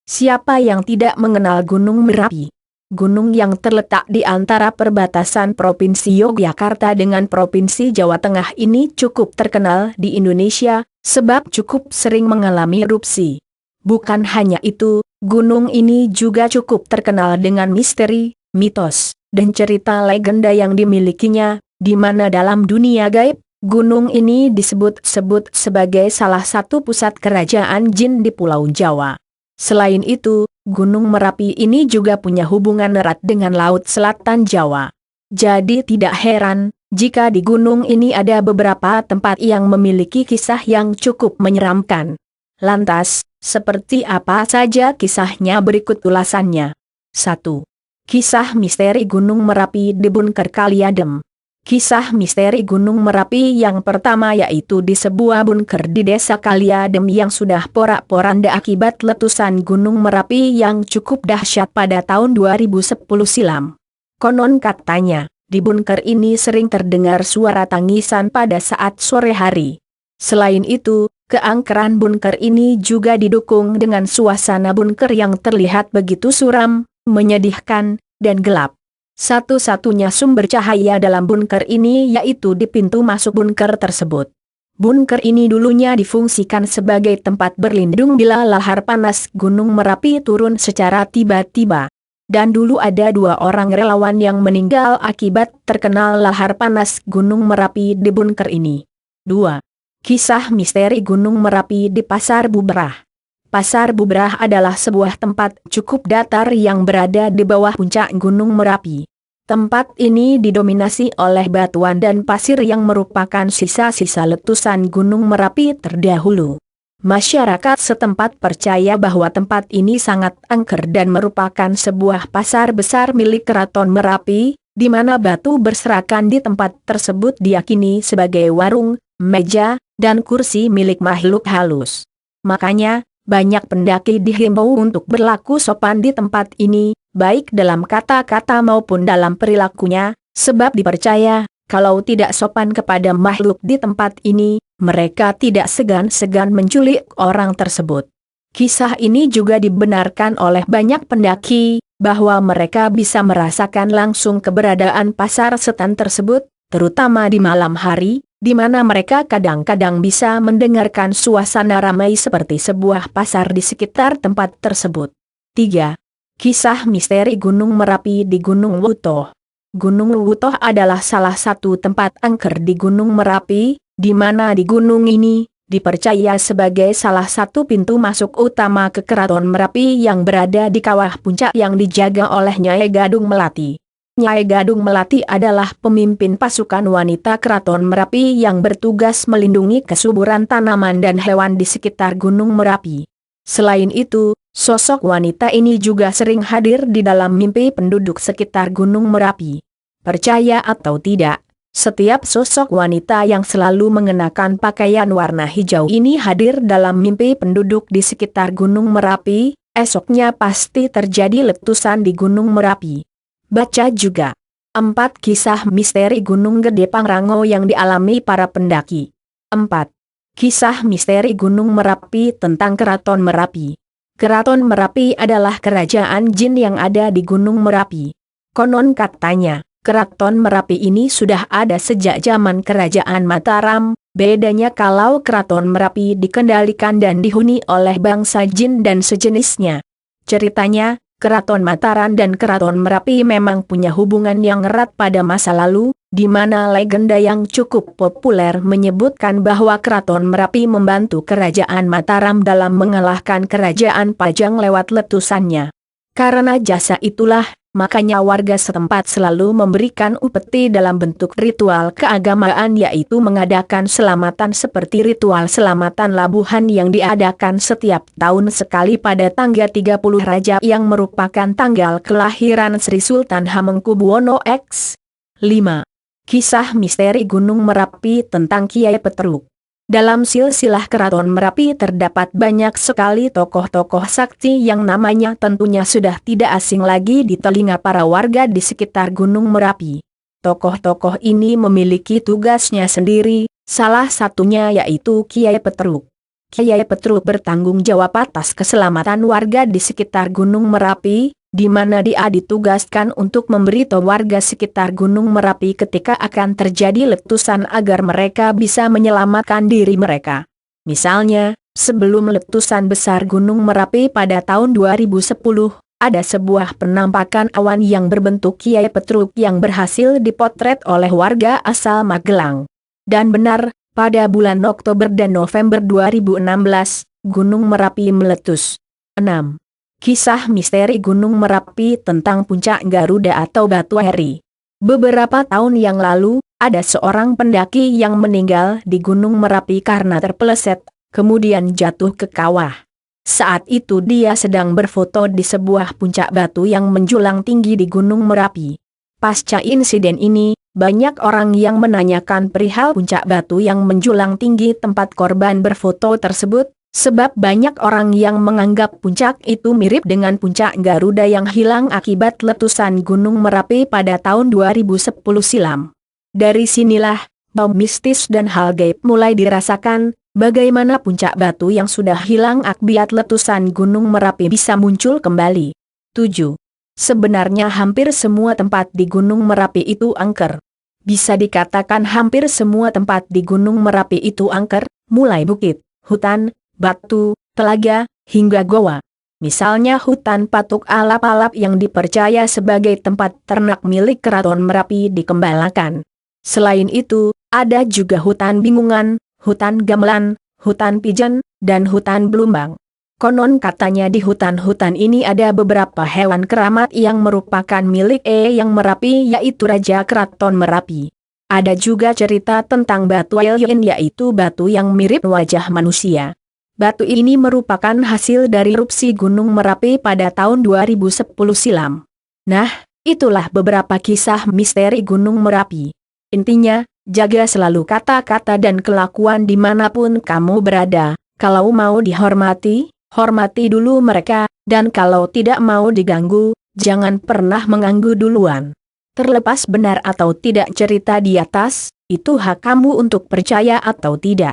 Siapa yang tidak mengenal Gunung Merapi? Gunung yang terletak di antara perbatasan Provinsi Yogyakarta dengan Provinsi Jawa Tengah ini cukup terkenal di Indonesia, sebab cukup sering mengalami erupsi. Bukan hanya itu, gunung ini juga cukup terkenal dengan misteri, mitos, dan cerita legenda yang dimilikinya, di mana dalam dunia gaib, gunung ini disebut-sebut sebagai salah satu pusat kerajaan jin di Pulau Jawa. Selain itu, Gunung Merapi ini juga punya hubungan erat dengan Laut Selatan Jawa. Jadi tidak heran, jika di gunung ini ada beberapa tempat yang memiliki kisah yang cukup menyeramkan. Lantas, seperti apa saja kisahnya berikut ulasannya. 1. Kisah misteri Gunung Merapi di Bunker Kaliadem. Kisah misteri Gunung Merapi yang pertama yaitu di sebuah bunker di desa Kaliadem yang sudah porak-poranda akibat letusan Gunung Merapi yang cukup dahsyat pada tahun 2010 silam. Konon katanya, di bunker ini sering terdengar suara tangisan pada saat sore hari. Selain itu, keangkeran bunker ini juga didukung dengan suasana bunker yang terlihat begitu suram, menyedihkan, dan gelap. Satu-satunya sumber cahaya dalam bunker ini yaitu di pintu masuk bunker tersebut. Bunker ini dulunya difungsikan sebagai tempat berlindung bila lahar panas Gunung Merapi turun secara tiba-tiba. Dan dulu ada 2 orang relawan yang meninggal akibat terkena lahar panas Gunung Merapi di bunker ini. 2. Kisah misteri Gunung Merapi di Pasar Bubrah. Pasar Bubrah adalah sebuah tempat cukup datar yang berada di bawah puncak Gunung Merapi. Tempat ini didominasi oleh batuan dan pasir yang merupakan sisa-sisa letusan Gunung Merapi terdahulu. Masyarakat setempat percaya bahwa tempat ini sangat angker dan merupakan sebuah pasar besar milik Keraton Merapi, di mana batu berserakan di tempat tersebut diyakini sebagai warung, meja, dan kursi milik makhluk halus. Makanya, banyak pendaki dihimbau untuk berlaku sopan di tempat ini, baik dalam kata-kata maupun dalam perilakunya, sebab dipercaya, kalau tidak sopan kepada makhluk di tempat ini, mereka tidak segan-segan menculik orang tersebut. Kisah ini juga dibenarkan oleh banyak pendaki, bahwa mereka bisa merasakan langsung keberadaan pasar setan tersebut, terutama di malam hari, di mana mereka kadang-kadang bisa mendengarkan suasana ramai seperti sebuah pasar di sekitar tempat tersebut. 3. Kisah misteri Gunung Merapi di Gunung Wutoh. Gunung Wutoh adalah salah satu tempat angker di Gunung Merapi, di mana di gunung ini dipercaya sebagai salah satu pintu masuk utama ke Keraton Merapi yang berada di kawah puncak yang dijaga oleh Nyai Gadung Melati. Nyai Gadung Melati adalah pemimpin pasukan wanita Keraton Merapi yang bertugas melindungi kesuburan tanaman dan hewan di sekitar Gunung Merapi. Selain itu, sosok wanita ini juga sering hadir di dalam mimpi penduduk sekitar Gunung Merapi. Percaya atau tidak, setiap sosok wanita yang selalu mengenakan pakaian warna hijau ini hadir dalam mimpi penduduk di sekitar Gunung Merapi, esoknya pasti terjadi letusan di Gunung Merapi. Baca juga 4 kisah misteri Gunung Gede Pangrango yang dialami para pendaki. 4. Kisah misteri Gunung Merapi tentang Keraton Merapi. Keraton Merapi adalah kerajaan jin yang ada di Gunung Merapi. Konon katanya, Keraton Merapi ini sudah ada sejak zaman Kerajaan Mataram, bedanya kalau Keraton Merapi dikendalikan dan dihuni oleh bangsa jin dan sejenisnya. Ceritanya, Keraton Mataram dan Keraton Merapi memang punya hubungan yang erat pada masa lalu, di mana legenda yang cukup populer menyebutkan bahwa Keraton Merapi membantu Kerajaan Mataram dalam mengalahkan Kerajaan Pajang lewat letusannya. Karena jasa itulah, makanya warga setempat selalu memberikan upeti dalam bentuk ritual keagamaan yaitu mengadakan selamatan seperti ritual selamatan labuhan yang diadakan setiap tahun sekali pada tanggal 30 Rajab yang merupakan tanggal kelahiran Sri Sultan Hamengkubuwono X. 5. Kisah misteri Gunung Merapi tentang Kiai Petruk. Dalam silsilah Keraton Merapi terdapat banyak sekali tokoh-tokoh sakti yang namanya tentunya sudah tidak asing lagi di telinga para warga di sekitar Gunung Merapi. Tokoh-tokoh ini memiliki tugasnya sendiri, salah satunya yaitu Kiai Petruk. Kiai Petruk bertanggung jawab atas keselamatan warga di sekitar Gunung Merapi, di mana dia ditugaskan untuk memberitahu warga sekitar Gunung Merapi ketika akan terjadi letusan agar mereka bisa menyelamatkan diri mereka. Misalnya, sebelum letusan besar Gunung Merapi pada tahun 2010, ada sebuah penampakan awan yang berbentuk Kiai Petruk yang berhasil dipotret oleh warga asal Magelang. Dan benar, pada bulan Oktober dan November 2016, Gunung Merapi meletus. 6. Kisah misteri Gunung Merapi tentang puncak Garuda atau Batu Eri. Beberapa tahun yang lalu, ada seorang pendaki yang meninggal di Gunung Merapi karena terpeleset, kemudian jatuh ke kawah. Saat itu dia sedang berfoto di sebuah puncak batu yang menjulang tinggi di Gunung Merapi. Pasca insiden ini, banyak orang yang menanyakan perihal puncak batu yang menjulang tinggi tempat korban berfoto tersebut, sebab banyak orang yang menganggap puncak itu mirip dengan puncak Garuda yang hilang akibat letusan Gunung Merapi pada tahun 2010 silam. Dari sinilah, bau mistis dan hal gaib mulai dirasakan. Bagaimana puncak batu yang sudah hilang akibat letusan Gunung Merapi bisa muncul kembali? 7. Sebenarnya hampir semua tempat di Gunung Merapi itu angker. Bisa dikatakan hampir semua tempat di Gunung Merapi itu angker, mulai bukit, hutan, batu, telaga, hingga goa. Misalnya hutan Patuk Alap-Alap yang dipercaya sebagai tempat ternak milik Keraton Merapi dikembalakan. Selain itu, ada juga hutan Bingungan, hutan Gamelan, hutan Pijen, dan hutan Belumbang. Konon katanya di hutan-hutan ini ada beberapa hewan keramat yang merupakan milik Eyang Merapi yaitu Raja Keraton Merapi. Ada juga cerita tentang batu alien yaitu batu yang mirip wajah manusia. Batu ini merupakan hasil dari erupsi Gunung Merapi pada tahun 2010 silam. Nah, itulah beberapa kisah misteri Gunung Merapi. Intinya, jaga selalu kata-kata dan kelakuan dimanapun kamu berada. Kalau mau dihormati, hormati dulu mereka, dan kalau tidak mau diganggu, jangan pernah mengganggu duluan. Terlepas benar atau tidak cerita di atas, itu hak kamu untuk percaya atau tidak.